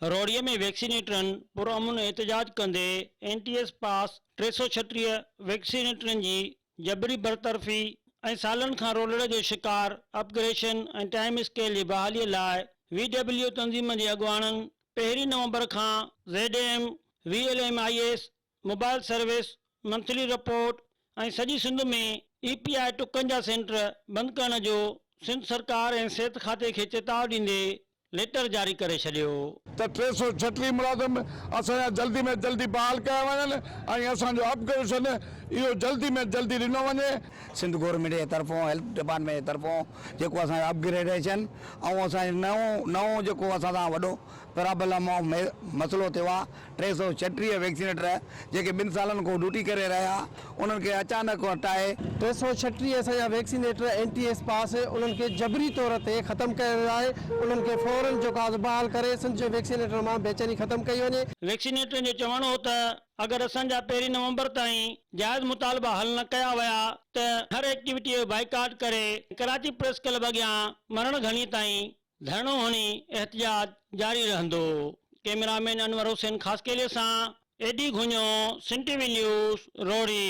रोड़ीअ में वैक्सीनेटरनि पुरअमन एहतजाज कंदे NTS पास 336 वैक्सीनेटरनि जी जबरी बरतरफ़ी ऐं सालनि खां रोलड़ जो शिकार अपग्रेडेशन ऐं टाइम स्केल जी बहालीअ लाइ VW तंज़ीम जे अॻुवाणनि 1 नवंबर खां ZM VLMIS mobile service monthly report ऐं सॼी सिंध में EPI टुकनि जा सेंटर बंदि करण जो सिंध सरकार ऐं सिहत खाते खे चेतावनी ॾींदे लेटर जारी करे छॾियो। त 336 मुलाज़िम असांजा जल्दी में जल्दी बहाल कया वञनि ऐं असांजो अपग्रेडेशन इहो जल्दी में जल्दी ॾिनो वञे। सिंध गवर्नमेंट जे तरफ़ों हेल्थ डिपार्टमेंट जे तरफ़ों जेको असांजो अपग्रेडेशन ऐं असांजो नओं जेको असां सां वॾो प्रॉब्लम मसइलो थियो आहे 336 वैक्सीनेटर जेके 2 सालनि खां ड्यूटी करे रहिया उन्हनि खे अचानक हटाए 336 असांजा वैक्सीनेटर NTS पास उन्हनि खे जबरी तौर ते ख़तमु कयो आहे। उन्हनि खे फौरन जो बहाल करे सिंध जो वैक्सीनेटर मां बेचैनी ख़तमु कई वञे। वैक्सीनेटरनि जो चवणो हो त अगरि असांजा 1 नवंबर ताईं जाइज़ मुतालबा हल न कया विया त हर एक्टिविटी जो बाइकाट करे कराची प्रेस क्लब अॻियां मरण घणी ताईं धरणो हणी एहतजाज जारी रहंदो। कैमरामैन अनवर हुसैन ख़ासकेले सां एडी घुञो, सिंध टीवी न्यूज़, रोड़ी।